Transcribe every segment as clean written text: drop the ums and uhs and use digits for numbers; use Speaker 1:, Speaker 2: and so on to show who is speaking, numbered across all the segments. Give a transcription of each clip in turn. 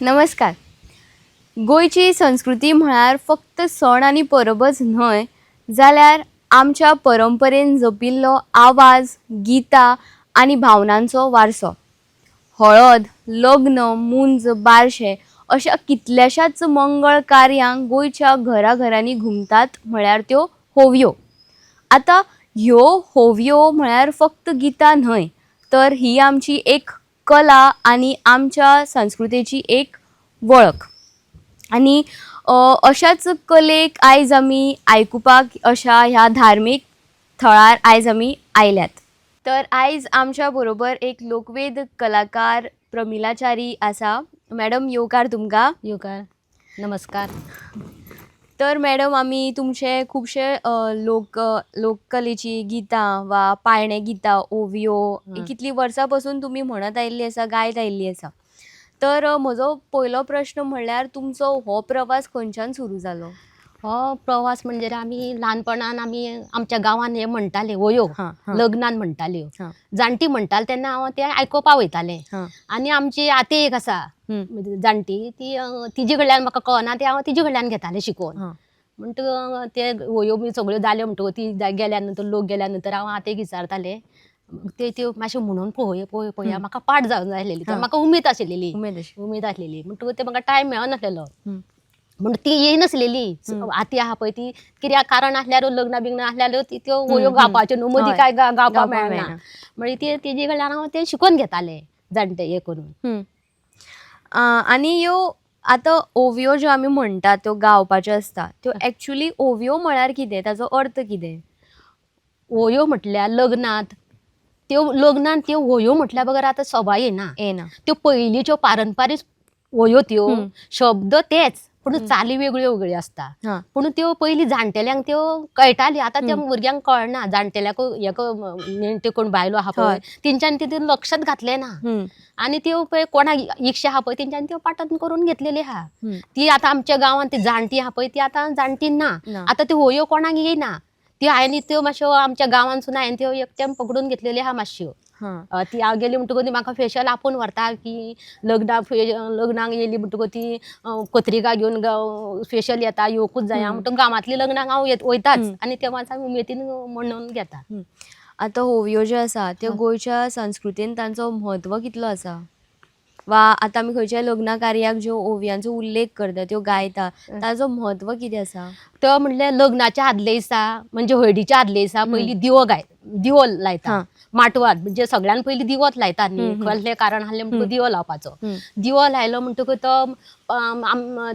Speaker 1: नमस्कार. गोंयची संस्कृती म्हळ्यार फक्त सण आनी परबच न्हय, जाल्यार आमच्या परंपरेन जपिल्लो आवाज, गितां आनी भावनांचो वारसो. हळद, लग्न, मुंज, बारशे अशा कितल्याशाच मंगळ कार्यांक गोंयच्या घराघरांनी घुमतात म्हळ्यार त्यो होवयो. आतां ह्यो होवयो म्हळ्यार फक्त गितां न्हय, तर ही आमची एक कला आनी आमच्या संस्कृतेची एक वळख. आनी अशाच कलेक आयज आमी आयकुपाक अशा ह्या धार्मीक थळार आयज आमी आयल्यात. तर आयज आमच्या बरोबर एक लोकवेद कलाकार प्रमिलाचारी आसा. मॅडम येवकार तुमकां.
Speaker 2: योगा नमस्कार.
Speaker 1: तर मॅडम आमी तुमचे खुबशे लोककलेची गितां वा पाळणे गितां, ओवियो कितलीं वर्सां पासून तुमी म्हणत आयिल्ली आसा, गायत आयिल्ली आसा. तर म्हजो पयलो प्रश्न म्हणल्यार तुमचो हो प्रवास खंयच्यान सुरू जालो?
Speaker 2: हो प्रवास म्हणजे आमी ल्हानपणान आमी आमच्या गांवान हे म्हणटाले वयो लग्नान म्हणटाल्यो. जाणटी म्हणटाले तेन्ना हांव ते आयकोपा वयतालें. आनी आमची आते एक आसा जाणटी, ती तिजे कडल्यान म्हाका कळना ते हांव तिजे कडल्यान घेतालें शिकोवन. म्हणटकच ते वयो बी सगळ्यो जाल्यो म्हणटकच ती गेल्या नंतर लोक गेल्या नंतर हांव आतेक विचारतालें त्यो मातशें म्हणून पळोवया म्हाका पाठ जावंक जाय आसलेली. तर म्हाका उमेद आशिल्ली म्हणटकच ते म्हाका टायम मेळनासलेलो. म्हणून ती येयनासलेली आती आहा पळय ती कित्याक कारण आसल्यार लग्न बिग्न आसल्यार त्यो वयो गावपाच्यो न्हू, मदीं काय गावपाक मेळना. म्हणजे ती तेजे कडल्यान हांव ते शिकून घेतालें जाणटे हे करून.
Speaker 1: आनी ह्यो आतां ओवियो ज्यो आमी म्हणटात त्यो गावपाच्यो आसता, त्यो एक्चुली ओवियो म्हळ्यार कितें, ताचो अर्थ कितें?
Speaker 2: वयो म्हटल्यार लग्नात त्यो वयो म्हटल्यार बगर आतां सभा येना. त्यो पयलींच्यो पारंपारीक वयो त्यो शब्द तेच पूण चाली वेगळ्यो वेगळ्यो आसता. पूण त्यो पयलीं जाणटेल्यांक त्यो कळटाल्यो. आतां त्या भुरग्यांक कळना. जाणटेल्याक त्यो कोण बायलो आहा पळय तेंच्यांनी तितून लक्षात घातलें ना. आनी त्यो पळय कोणाक इश्ट आहा पळय तेंच्यांनी त्यो पाठन करून घेतलेली आहा. ती आतां आमच्या गांवांत ती जाणटी आहा पळय ती आतां जाणटी ना. आतां त्यो वयो कोणाक येयना. ती हांवें त्यो मातश्यो आमच्या गांवांतसून हांवें त्यो एकट्यान पकडून घेतलेल्यो आहा मातश्यो. ती हांव गेली म्हणटकच म्हाका स्पेशल आपोवन व्हरता की लग्नाक येयली म्हणटकच ती पत्रिका घेवन स्पेशल येता, येवकूच जाय म्हणटकच गांवांतली लग्नाक हांव वयताच आनी तेव्हाच हांव उमेदीन म्हणून घेता.
Speaker 1: आतां होवयो ज्यो आसा त्यो गोंयच्या संस्कृतीन तांचो म्हत्व कितलो आसा? वा आतां आमी खंयच्याय लग्न कार्याक ज्यो ओवयांचो उल्लेख करता त्यो गायता, ताचो म्हत्व कितें आसा?
Speaker 2: तो म्हणल्यार लग्नाच्या आदले दिसा म्हणजे हळदीच्या आदले दिसा पयलीं दिवो लायता माटवार. म्हणजे सगळ्यान पयलीं दिवोच लायता न्ही, कसलें कारण आसलें म्हणटकच दिवो लावपाचो. दिवो लायलो म्हणटकच तो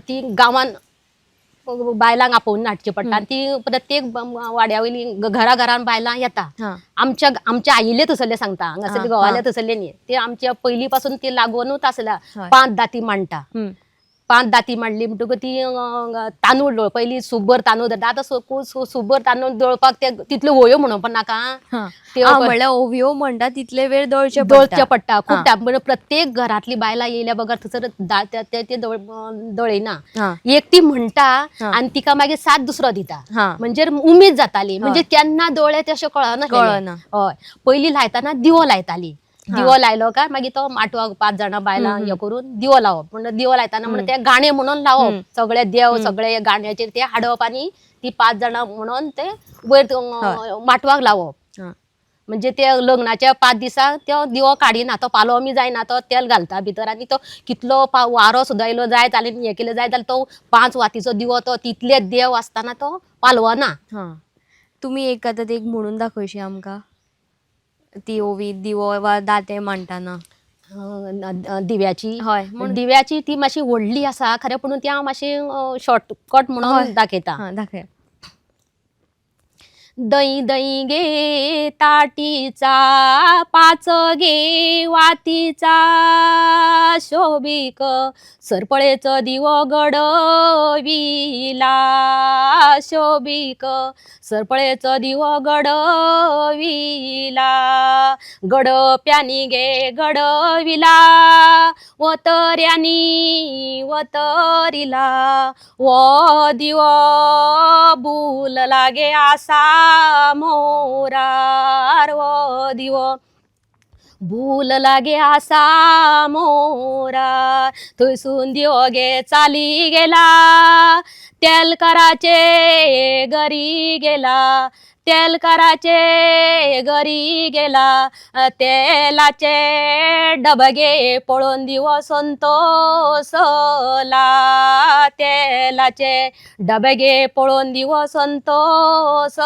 Speaker 2: ती गांवान बायलांक आपोवन हाडची पडटा. ती प्रत्येक वाड्या वयली घरान बायलां येता. आमच्या आईले तसले सांगता, हांगासरले घोवाले तसले न्ही. ते आमच्या पयलीं पासून ते लागूनच आसल्या. 5 दाती मांडटा. 5 दाती मांडली म्हणटकच ती तांदूळ पयलीं सुब्बर तांदूळ धरता. आतां सुब्बर तांदूळ दळपाक ते तितल्यो वयो म्हणप नाका.
Speaker 1: म्हणल्यार ओवियो म्हणटा तितले वेळ दळचे
Speaker 2: पडटा खूब टायम. म्हणजे प्रत्येक घरांतली बायलां येयल्या बगर थंयसर ते दळयना. एकटी म्हणटा आनी तिका मागीर साथ दुसरो दिता. म्हणजे उमेद जाताली. म्हणजे केन्ना दळ्ळे ते अशें कळना. हय, पयलीं लायतना दिवो लायताली. दिवो लायलो काय मागीर तो माटवाक 5 जाणां बायलां हे करून दिवो लावप. म्हणजे दिवो लायतना म्हणजे ते गाणे म्हणून लावप. सगळे देव सगळे गाण्याचेर ते हाडप आनी ती 5 जाणां म्हणून ते वयर माटवाक लावप. म्हणजे ते लग्नाच्या 5 दिसाक तो दिवो काडिना, तो पालोवमी जायना, तो तेल घालता भितर आनी तो कितलो वारो सुद्दां येयलो जायत आनी हें केलें जायत जाल्यार तो 5 वातीचो दिवो तो तितले देव आसतना तो पालवना.
Speaker 1: तुमी एक आतां एक म्हणून दाखयशी आमकां ती ओवी दिवो वा दातें मांडटाना.
Speaker 2: दिव्याची ती मातशी व्हडली आसा खरें, पूण ती हांव मातशी शॉर्टकट म्हणून दाखयता. दही दही गे ताटीचा, 5 गे वातीचा, शोभिक सरपळेचो दिवो गडविला, शोभिक सरपळेचो दिवो गडविला, गडप्यानी गे गडविला, वतऱ्यानी वतरिला, वो दिवो भूल लागे आसा मोरार, वो दिवो भूल लागे आसा मोरा थंयसून दिवगे चाली गेला तेलकाराचे घरी गेला तेलकाराचे घरी गेला तेलाचे डबगे पळोवन दिवो संतोषला तेलाचे डबगे पळोवन दिवो संतोषला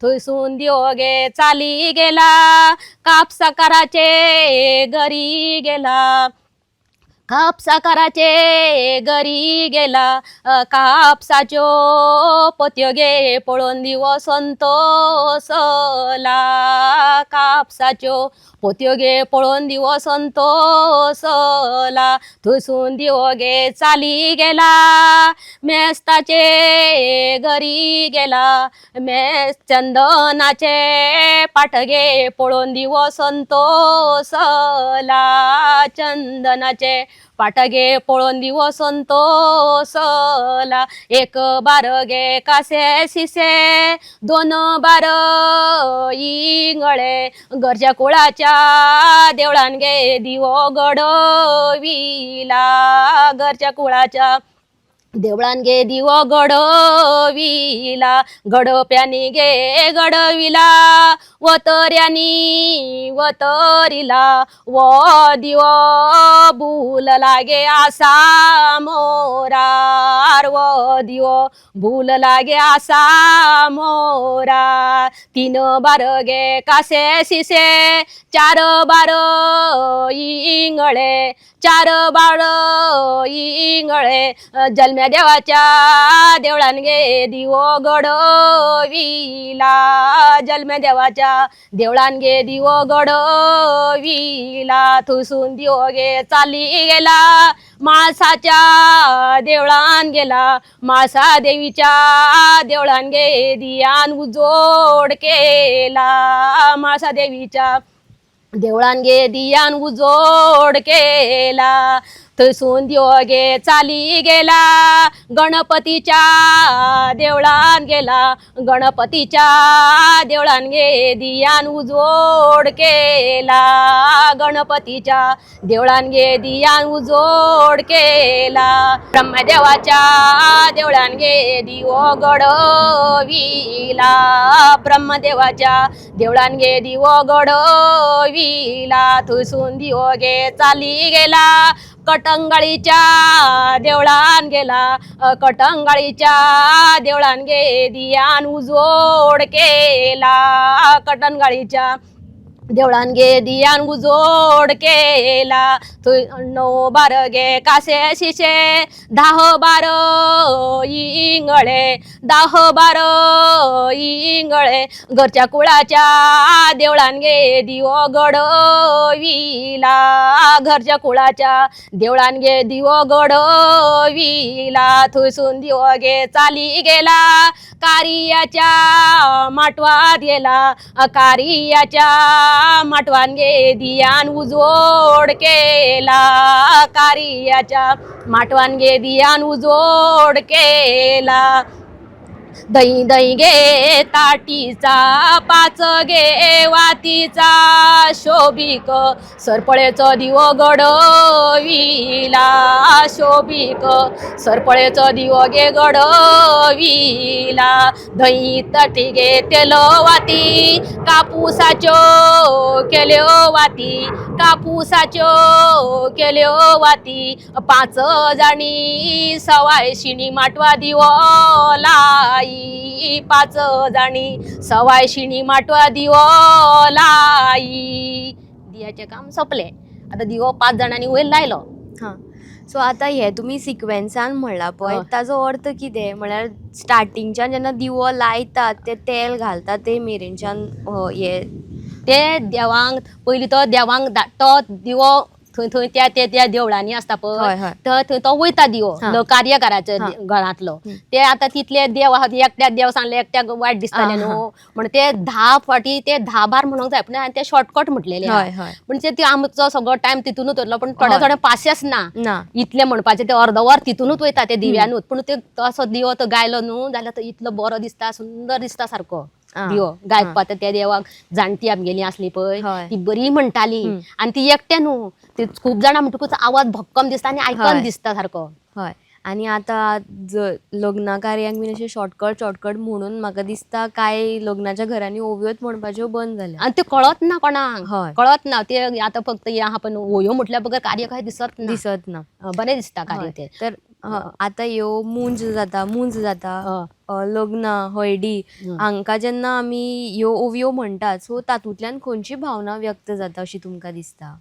Speaker 2: थंयसून दिवगे चाली गेला कापसाकाराचे घरी गेला कापसाकाराचे घरी गेला कापसाच्यो पोत्यो गे पळोवन दिवो संतोषला कापसाच्यो पोत्यो गे पळोवन दिवो संतोषला थंयसून दिवो गे चाली गेला मेस्ताचे घरी गेला मेस्त चंदनाचे पाटगे पळोवन दिवो संतोषला चंदनाचे पाटगे पळोवन दिवो संतोषला एक बारगे कासे शिसे दोन बार इंगळे घरच्या कुळाच्या देवळान गे दिवो गडविला घरच्या कुळाच्या देवळान गे दिवो गडविला गडप्यानी गे गडविला वतर्यानी वतरिला वो दिवो भूल लागे आसा मोरार वो दिवो भूल लागे आसा मोरा तीन बार गे कासे शिसे चार बार इंगळे चार बाळ इंगळे जल्म्या देवाच्या देवळान गे दिवो गडविला जल्म्या देवाच्या देवळान गे दिवो गडविला थंयसून दिवो गे चाली गेला माळसाच्या देवळान गेला माळसा देवीच्या देवळान गे दियान उजोड केला माळसा देवीच्या देवळान गे दियान उजोड केला थंयसून दिवगे चाली गेला गणपतीच्या देवळान गेला गणपतीच्या देवळान गे दियान उजोड केला गणपतीच्या देवळान गे दियान उजोड केला ब्रह्मदेवाच्या देवळान गे दिवो गडविला ब्रह्मदेवाच्या देवळान गे दिवो गडविला थंयसून दिवगे चाली गेला कटंगाळीच्या देवळान गेला कटंगाळीच्या देवळान गे दियान उजोड केला कटंगाळीच्या देवळान गे दियान उजोड केला थंय 9 बार गे कासे शिशे 10 बार इंगळे 10 बार इंगळे घरच्या कुळाच्या देवळान गे दिवो गडविला घरच्या कुळाच्या देवळान गे दिवो गडविला थंयसून दिवो गे चाली गेला कारियाच्या माटवात गेला कारियाच्या माटवान गे दियान उजोड केला कारियाच्या माटवान गे दियान उजोड केला दही दही गे ताटीचा 5 गे वातीचा शोभिक सरपळेचो दिवो गडविला शोभिक सरपळेचो दिवो गे गडविला दही ताटी गे तेल वाती कापूसाच्यो केल्यो वाती कापूसाच्यो केल्यो वाती 5 जाणी सवाय शिणी माटवा दिवो लाई 5 जाणी सवाय शिणी माटवा दिवो लाई दियाचे काम सोपले आता दिवो 5 जाणांनी वयर लायलो
Speaker 1: हां सो आता हे तुम्ही सिक्वेन्सान म्हणला पळय
Speaker 2: हय.
Speaker 1: ताजो अर्थ कितें म्हळ्यार स्टार्टिंगच्यान जेन्ना दिवो लायतात ते तेल घालतात ते मेरेनच्यान हे
Speaker 2: ते देवांक पयलीं तो देवांक तो दिवो थंय थंय त्या देवळांनी आसता
Speaker 1: हय,
Speaker 2: पळय
Speaker 1: हय.
Speaker 2: थंय तो वयता दिवो
Speaker 1: हां.
Speaker 2: कार्यकाराच्या
Speaker 1: हां.
Speaker 2: घरांतलो ते आता तितले देव आहा एकट्या देव सांगले एकट्याक वायट दिसताले न्हू म्हण ते 10 फाटी ते 10 बार म्हणूंक जाय पूण ते शॉर्टकट म्हटलेले
Speaker 1: हय हय
Speaker 2: म्हणजे ते आमचो सगळो टायम तितूनच वयतलो पण थोडे
Speaker 1: हय.
Speaker 2: थोडे पासियस ना
Speaker 1: ना
Speaker 2: इतले म्हणपाचे ते अर्द वर तितूनच वयता ते दिव्यानूच पण ते असो दिवो तो गायलो न्हू जाल्यार तो इतलो बरो दिसता सुंदर दिसता सारको
Speaker 1: आ.
Speaker 2: दिवो गायपात त्या देवाक जाणटी आमगेली असली पळय
Speaker 1: हय.
Speaker 2: ती बरी म्हणटाली आणि ती एकट्या न्हू ती खूप जाणां म्हणटकूच आवाज भक्कम दिसता आणि
Speaker 1: हय.
Speaker 2: आयकन दिसता सारको.
Speaker 1: हय आणि आता लग्ना कार्यांक बीन अशे शॉर्टकट म्हणून म्हाका दिसता काय लग्नाच्या घरांनी ओव्योच म्हणपाच्यो बंद जाल्या.
Speaker 2: आणि ते कळत ना कोणाक
Speaker 1: हय.
Speaker 2: कळत ना ते आता फक्त या आपण ओयो म्हटल्या बगर कार्य काय दिसत ना.
Speaker 1: दिसत ना.
Speaker 2: बरें दिसता कार्य
Speaker 1: हय.
Speaker 2: ते.
Speaker 1: तर आता ह्यो मुंज जाता लग्न हळडी
Speaker 2: हं.
Speaker 1: हांकां जेन्ना आमी ह्यो ओवयो म्हणटात सो तातूंतल्यान खंयची भावना व्यक्त जाता अशी तुमकां दिसता?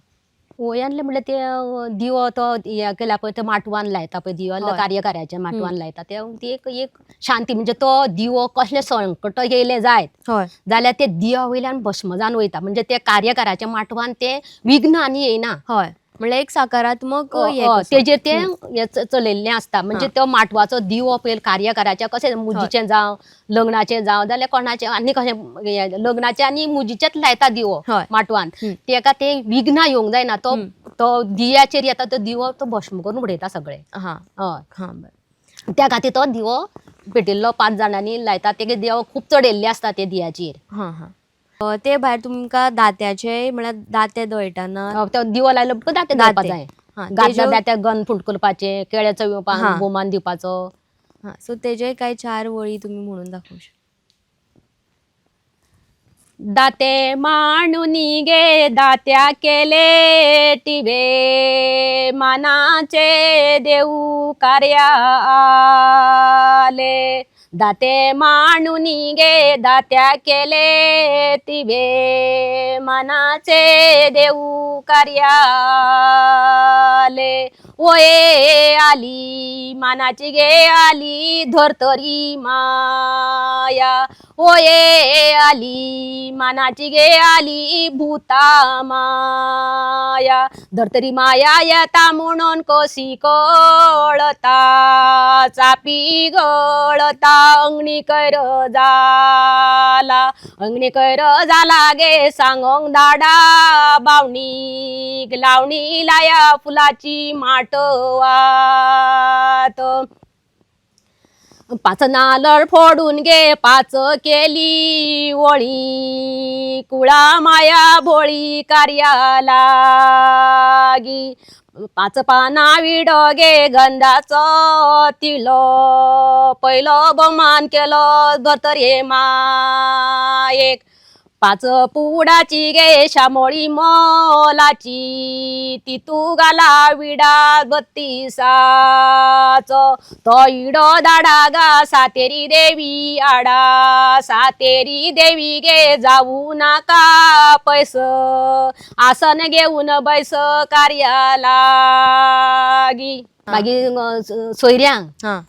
Speaker 2: ओयांतले म्हणल्यार ते दिवो तो हे केला पळय तो माटवान लायता पळय दिवो
Speaker 1: हय.
Speaker 2: कार्यकाऱ्याच्या माटवान लायता ती एक शांती म्हणजे तो दिवो कसले संकट येयले जायत
Speaker 1: हय.
Speaker 2: जाल्यार ते दिवा वयल्यान भस्म जावन वयता म्हणजे ते कार्यकाराच्या माटवान ते विघ्न आनी येयना.
Speaker 1: हय म्हणल्यार एक सकारात्मक हे कसो.
Speaker 2: तेजेर ते हे चलयल्लें आसता म्हणजे तो माटवाचो दिवो पळय कार्यकाराच्या कशें मुजीचें जावं लग्नाचें जावं जाल्यार कोणाचें आनी कशें लग्नाचें आनी मुजीचेंच लायता दिवो
Speaker 1: हय.
Speaker 2: माटवान तेका ते विघ्न येवंक जायना तो दियाचेर येता तो दिवो तो भस्म करून उडयता सगळें.
Speaker 1: हां
Speaker 2: हय
Speaker 1: हां बरें.
Speaker 2: त्या खातीर तो दिवो पेटयल्लो 5 जाणांनी लायता तेगे देव खूब चडयल्ले आसता ते दियाचेर.
Speaker 1: हां हां ते भायर तुमकां दात्याचे म्हळ्यार दाते दळटाना
Speaker 2: तो दिवो लायलो म्हणटकूच दाते दळपा जाय.
Speaker 1: हां
Speaker 2: गादल्या दात्याक गन फूट करपाचें केळ्याचो
Speaker 1: हां.
Speaker 2: भोवमान दिवपाचो.
Speaker 1: हां सो तेजे कांय 4 वळी तुमी म्हणून दाखोवं शकता.
Speaker 2: दाते मांडूनी गे दात्या केले टिबे मानाचे देऊ कार्या आले. दाते मांडूनी गे दात्या केले तिबे मानाचे देऊ कार्या आले. ओये आली मानाची गे आली धरतरी माया. ओये आली मानाची गे आली भूता माया. धरतरी माया येता म्हणून कशी कळता चापी गळता अंगणी कर झाला. अंगणी कर झाला गे सांगोंग दाडा बावणीक लावणी लाया फुलाची माटवात. 5 नारळ फोडून गे 5 केली वळी कुळा माया भोळी कार्या लागी. 5 पाना विडो गे गंधाचो तिलो पहिलो बमान केलो धरतरे मायेक. 5 पुडाची गे शामोळी मोलाची तितू घाला विडा 32 तो इडो दाडा गा सातेरी देवी आडा. सातेरी देवी गे जाऊ नाका पैस आसन घेऊन बैस कार्या लागी. मागीर सोयऱ्यांक
Speaker 1: हां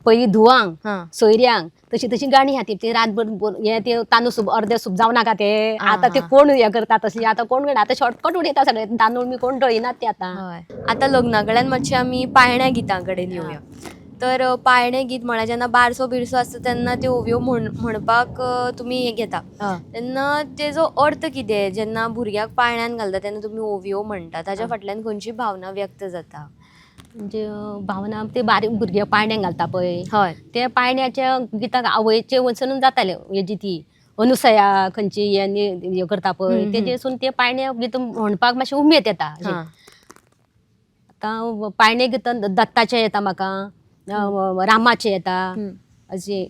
Speaker 2: पयलीं धुवांक
Speaker 1: हां
Speaker 2: सोयऱ्यांक तशी गाणी आहा ती रातभर हे ते तांदूळ सूप अर्दे सूप जावं नाका ते
Speaker 1: आं,
Speaker 2: आता ते
Speaker 1: हां.
Speaker 2: कोण हे करता तसली आता कोण आता शॉर्टकट उडयता सगळे तांदूळ मी कोण दळिनात ते आता.
Speaker 1: हय आतां लग्ना कडल्यान मातशें आमी पाळण्या गितां कडेन येवया. तर पाळणे गीत म्हळ्यार जेन्ना बारसो बिरसो आसता तेन्ना त्यो ओवयो म्हणपाक तुमी घेता तेन्ना तेजो अर्थ कितें जेन्ना भुरग्याक पाळण्यांत घालता तेन्ना तुमी ओवयो म्हणटा ताच्या फाटल्यान खंयची भावना व्यक्त जाता?
Speaker 2: म्हणजे भावना ते बारीक भुरगे पाळण्यांक घालता पळय
Speaker 1: हय
Speaker 2: ते पाळण्याच्या गिताक आवयचे वचून जाताले हेजी ती अनुसया खंयची हे करता पळय तेजेसून ते पाळणे गीत म्हणपाक मातशें उमेद येता.
Speaker 1: हां
Speaker 2: आतां पाळणे गीत दत्ताचें येता म्हाका रामाचें येता अशें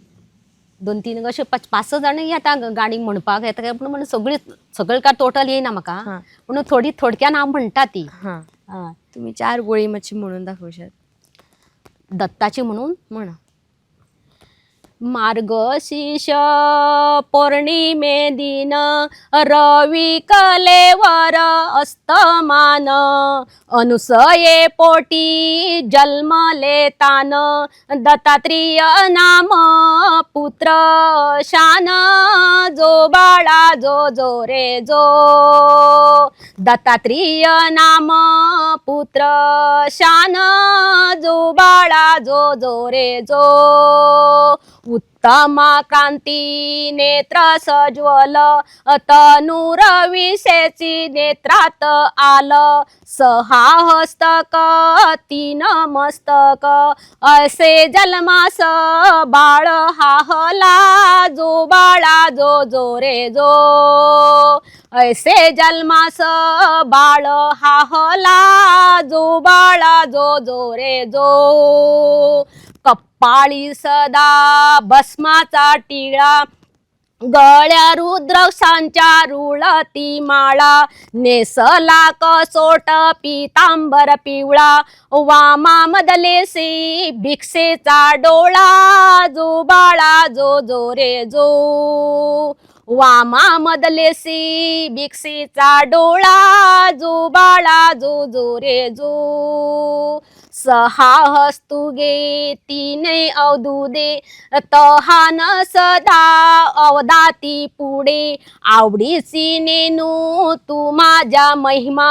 Speaker 2: 2-3 अशें 5-6 जाण येता गाणी म्हणपाक येता पूण सगळी काय टोटल येयना म्हाका पूण थोडक्यान हांव म्हणटा ती.
Speaker 1: हां तुमी 4 वळी मातशी म्हणून दाखोवशात.
Speaker 2: दत्ताची म्हणून
Speaker 1: म्हणा.
Speaker 2: मार्गशीर्ष पौर्णिमे दिन रवी कलेवर अस्तमान अनुसये पोटी जन्मले तान दत्तात्रेय नाम पुत्र शान जो बाळा जो जो रे जो. दत्तात्रेय नाम पुत्र शान जो बाळा जो जो रे जो. उत्तमा क्रांती नेत्र सज्वल तनूर विशेची नेत्रात आलं सहा हस्तक तीन मस्तक असे जन्मास बाळ हाहला जो बाळा जो जो रे जो ऐसे जन्मास बाळ हाहला जो बाळा जो जो रे जो कपाळी सदा भस्माचा टिळा गळ्या रुद्राक्षांच्या रुळती माळा नेसला कसोट पितांबर पिवळा वामा मदलेसी भिक्षेचा डोळा जो बाळा जो जो रे जो वामा मदलेसी भिक्षेचा डोळा जो बाळा जो जो रे जो सहा हस्तुगे तीने अवधुदे तहान सदा अवदाती पुढे आवडीची नेनू तू माझ्या महिमा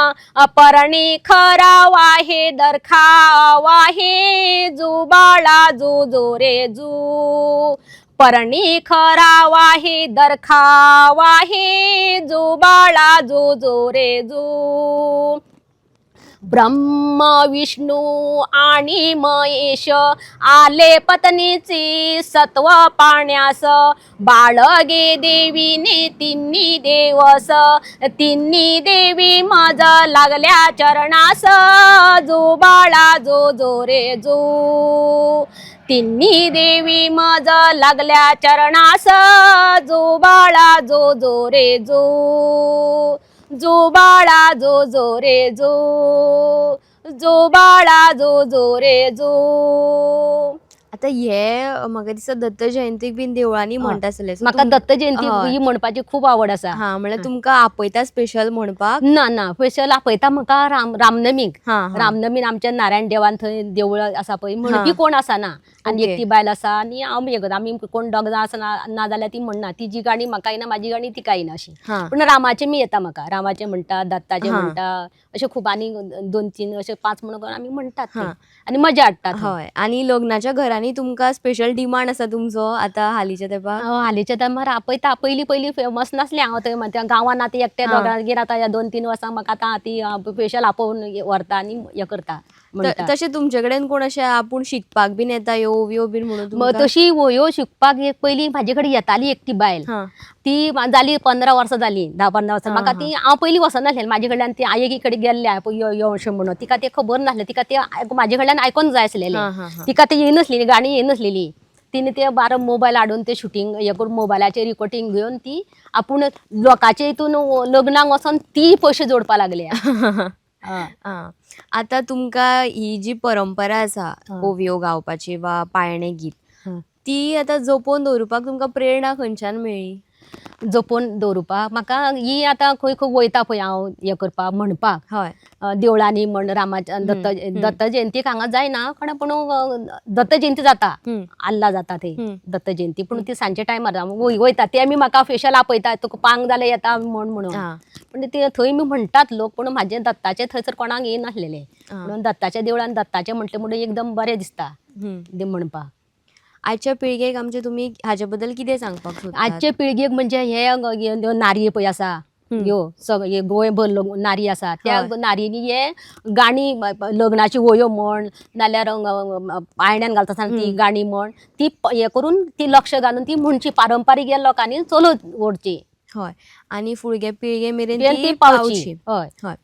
Speaker 2: परणे खरावा हे दरखावा हे जो बाळा जो जो रे जो परणी खरावा हे दरखावा हे जो बाळा जो जो रे जो ब्रह्म विष्णू आणि महेश आले पत्नीची सत्व पाण्यास बाळगे देवीने तिन्ही देवस तिन्ही देवी मज लागल्या चरणास जो बाळा जो जो रे जो तिन्ही देवी मज लागल्या चरणास जो बाळा जो जो रे जो जो बाळा जो जो रे जो जो बाळा जो जो रे जो
Speaker 1: आता हे म्हाका दिसता दत्त जयंतीक बीन देवळांनी म्हणटा आसले
Speaker 2: म्हाका दत्त जयंती ही म्हणपाची खूप आवड आसा.
Speaker 1: हा म्हणजे तुमका आपयता स्पेशल म्हणपाक
Speaker 2: ना ना स्पेशल आपयता म्हाका रामनमीक रामनमीन आमच्या नारायण देवान थंय देवळ आसा पळय म्हणपी कोण आसाना आणि एकटी बायल आसा आणि आमी आमी कोण दोगजां आसना ना जाल्यार ती म्हणना ती जी गाणी म्हाका येना माझी गाणी ती काय ना अशी पण रामाचे मी येता म्हाका रामाचे म्हणटा दत्ताचे म्हणटा अशे खूप आणि 2-3 अशे 5 म्हणून आमी म्हणटात आणि मजा हाडटात.
Speaker 1: हय आणि लग्नाच्या घरांनी तुमका स्पेशल डिमांड आसा तुमचो आता हालीच्या तेंपार
Speaker 2: हालीच्या टायमार आपयता पयलीं फेमस नासलें हांव थंय गांवांत आतां एकटे दोगांगेर आतां ह्या 2-3 वर्सां म्हाका आतां ती स्पेशल आपोवन व्हरता आनी हें करता.
Speaker 1: तशें तुमचे कडेन कोण अशें आपूण शिकपाक बीन येता यो बीन म्हणून
Speaker 2: तशी वयो शिकपाक एक पयलीं म्हाजे कडेन येताली एकटी बायल ती जाली 15 वर्सां जाली 10-15 वर्सां म्हाका ती हांव पयलीं वचनासलें म्हाजे कडल्यान ती आयेकी कडेन गेल्ले यो अशें म्हणून तिका तें खबर नासलें तिका तें म्हाजे कडल्यान आयकोन जाय आसलेलें तिका तें येयनासलेली गाणी येयनासलेली तिने ते बारा मोबायल हाडून ते शुटींग हे करून मोबायलाचेर रिकॉर्डिंग घेवन ती आपूण लोकांचे हितून लग्नाक वचोन ती पयशे जोडपा लागले.
Speaker 1: आता तुमका ही जी परंपरा आसा ओवियो गावपाची वा पाळणे गीत ती आता जपोवन दवरुपाक तुमकां प्रेरणा खंयच्यान मेळ्ळी?
Speaker 2: जपोवन दवरुपाक म्हाका ही आतां खंय खंय वयता पळय हांव हे करपाक म्हणपाक
Speaker 1: हय
Speaker 2: देवळांनी म्हण रामाच्या दत्त जयंतीक हांगा जायना पूण दत्त जयंती जाता आल्ला जाता थंय दत्त जयंती पूण ती सांजच्या टायमार वयता ते आमी म्हाका स्पेशल आपयता तुका पांग जाल्यार येता म्हणून पण ते थंय मी म्हणटात लोक पण म्हाजे दत्ताचे थंयसर कोणाक येयनासलेले म्हणून दत्ताच्या देवळान दत्ताचे म्हटले म्हणून एकदम बरें दिसता म्हणपाक.
Speaker 1: आजच्या पिळगेक आमचे तुम्ही हाचे बद्दल कितें सांगपाक सोदतात?
Speaker 2: आजच्या पिळगेक म्हणजे हे नारी पळय आसा ह्यो सगळे गोंयभर नारी आसा त्या नारींनी हे गाणी लग्नाची वयो म्हण नाल्यार पाळण्यान घालता आसतना ती गाणी म्हण ती हे करून ती लक्ष घालून ती म्हणची पारंपारीक हे लोकांनी चलत व्हरची.
Speaker 1: हय आणि फुडगे पिळगे मेरेन
Speaker 2: ती पावची.
Speaker 1: हय हय.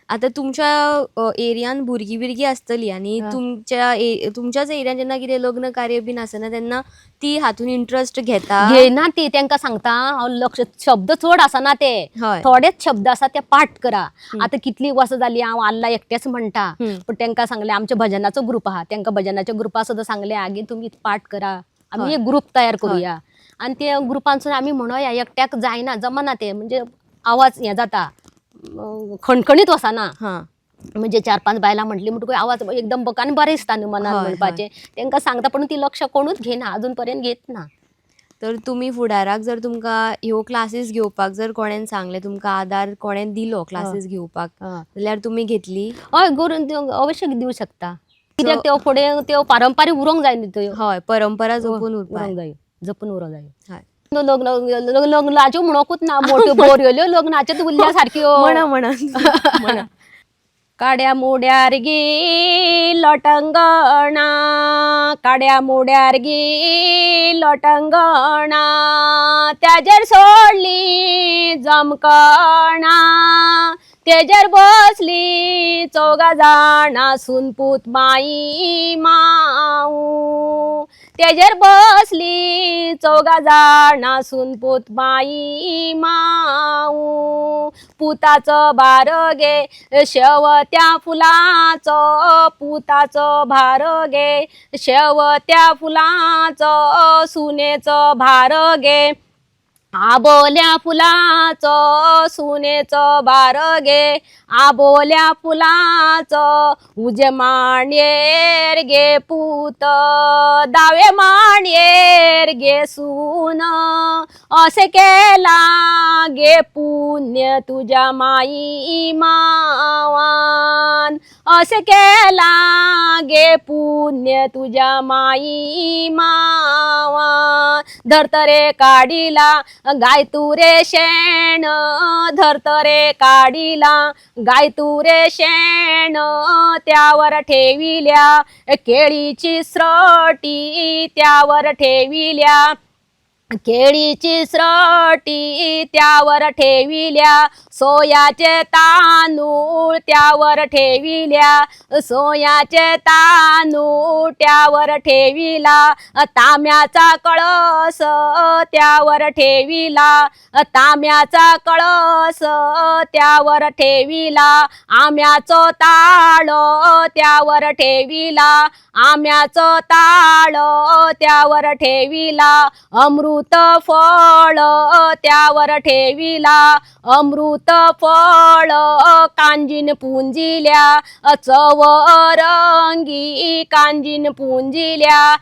Speaker 1: आता तुमच्या एरियान भुरगीं आसतली आणि तुमच्याच एरियान जेन्ना कितें लग्न कार्य बीन आसना तेन्ना ती हातून इंटरेस्ट घेना
Speaker 2: ती तांकां सांगता हांव लक्ष शब्द चड आसना ते थोडेच शब्द आसा ते पाठ करा. आता कितली वर्सां जाली हांव आल्ला एकटेच म्हणटा पण तांकां सांगलें आमच्या भजनाचो ग्रुप आहा तांकां भजनाच्या ग्रुपा सुद्दां सांगलें आगी तुमी पाठ करा आमी एक ग्रुप तयार करूया आणि त्या ग्रुपांसून आमी म्हणूया एकट्याक जायना जमना ते म्हणजे आवाज हे जाता खणखणीत वचना म्हणजे 4-5 बायलां म्हटली म्हणटकूच आवाज एकदम बकान बरें दिसता न्हू मनान म्हणपाचें तांकां सांगता पण ती लक्ष कोणूच घेना अजून पर्यंत घेत ना.
Speaker 1: तर तुमी फुडाराक जर तुमकां ह्यो क्लासीस घेवपाक जर कोणेन सांगलें तुमकां आदार कोणेन दिलो क्लासीस घेवपाक जाल्यार तुमी घेतली?
Speaker 2: हय करून अवश्य दिवं शकता कित्याक त्यो फुडें त्यो पारंपारीक उरोंक जाय न्ही त्यो.
Speaker 1: हय परंपरा जपून उरपाक
Speaker 2: जाय. जपून उरो जायो.
Speaker 1: हय.
Speaker 2: लग्नाच्यो म्हणोकूच ना, मोठ्यो बोरयोल्यो लग्नाच्यो उरल्या सारक्यो.
Speaker 1: म्हणा म्हणा म्हणा.
Speaker 2: काड्या मोड्यार गे लटंगणा, काड्या मोड्यार गे लटंगणा, त्याजेर सोडली जमकणा, तेजेर बसली चौगा जाणा सुनपूत माई माऊ, तेजेर बसली चौगा जाणा सुनपूत माई माऊ, पुताचं भार गे शेवत्या फुलाचं, पुताचं भार गे शेवत्या फुलाचं, सुनेचं भार गे आबोल्या फुलाचं, सुनेचं भार गे आबोल्या फुलाचं, उजे मांडयेर गे पूत, दावे मांडयेर गे सून, असे केला गे पुण्य तुझ्या माई मावान, असे केला गे पुण्य तुझ्या माई मावान, धरतरे काढीला गाय तुरे शेण, धरतरे काढीला गाय तुरे शेण, त्यावर ठेविल्या केळीची स्रटी, त्यावर ठेविल्या केळीची स्रटी, त्यावर ठेविल्या सोयाचे तांदूळ, त्यावर ठेविल्या सोयाचे तांदूळ, त्यावर ठेविला तांब्याचा कळस, त्यावर ठेविला तांब्याचा कळस, त्यावर ठेविला आम्याचं ताळ, त्यावर ठेविला आम्याचं ताळ, त्यावर ठेविला अमृत फळ, त्यावर ठेविला अमृत फळ, कांजीन पुंजिल्या चवरंगी, कांजीन पुंजिल्या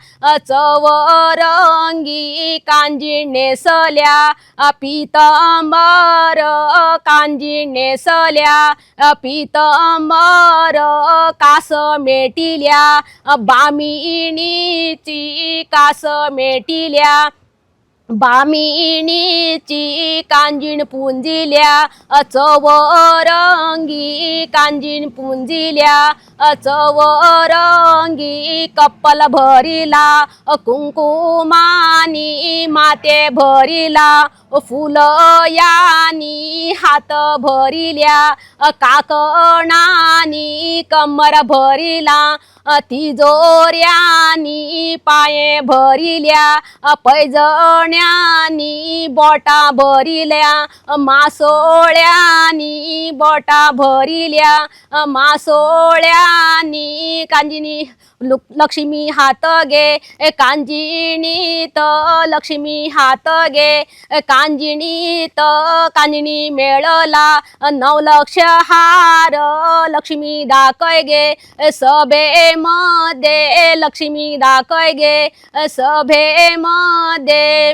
Speaker 2: चवरंगी, कांजी नेसल्या पितांबर, कांजी नेसल्या पितांबर, कास मेटिल्या बामिणीची, कास मेटिल्या बामिणीची, कांजीन पुंजिल्या चवरंगी, कांजीन पुंजिल्या चवरंगी, कप्पल भरिला कुंकुमानी, माते भरिला फुलयानी, हात भरिल्या काकणानी, कमर भरिला तिजोऱ्यानी, पाये भरिल्या पैजण्यानी, बोटा भरिल्या मासोळ्यानी, बोटा भरिल्या मासोळ्यानी, कांजिनी लक्ष्मी हात गे कांजिणीत, लक्ष्मी हात गे कांजिणीत, कांजिणी मेळला 9 लक्ष हार, लक्ष्मी दाखय गे सभेमध्ये, लक्ष्मी दाखय गे सभेमध्ये.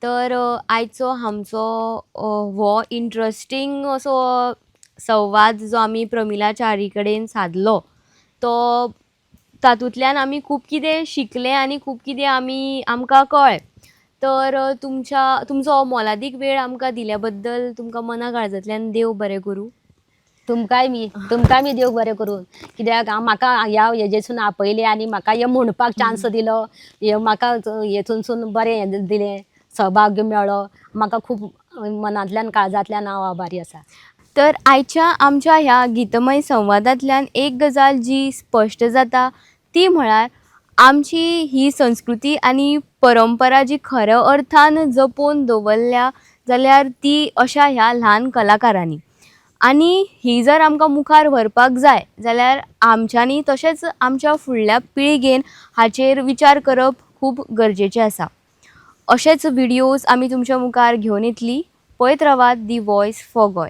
Speaker 1: तर आयचो आमचो हो इंट्रस्टींग असो संवाद जो आमी प्रमिला च्यारी कडेन सादलो, तो तातूंतल्यान आमी खूब कितें शिकले आनी खूब कितें आमकां कळ्ळें. तर तुमचो हो मोलादीक वेळ आमकां दिल्या बद्दल तुमकां मना काळजांतल्यान देव बरें करूं.
Speaker 2: तुमकांय मी देव बरें करूं. कित्याक म्हाका ह्या हेजेसून आपयलें आनी म्हाका हे म्हणपाक चान्स दिलो, हे म्हाका हेतूनसून बरें हें दिलें, सहभाग्य मेळ्ळो. म्हाका खूब मनांतल्यान काळजांतल्यान हांव आभारी आसा.
Speaker 1: तर आयच्या आमच्या ह्या गीतमय संवादांतल्यान एक गजाल जी स्पश्ट जाता ती म्हळ्यार आमची ही संस्कृती आनी परंपरा जी खऱ्या अर्थान जपून दवरल्या जाल्यार ती अशा ह्या ल्हान कलाकारांनी. आनी ही जर आमकां मुखार व्हरपाक जाय जाल्यार आमच्यांनी तशेंच आमच्या फुडल्या पिळगेन हाचेर विचार करप खूब गरजेचें आसा. अशेच व्हिडियोज आमी तुमच्या मुखार घेवन येतली. पळयत रावात दी वॉयस फॉर गोय.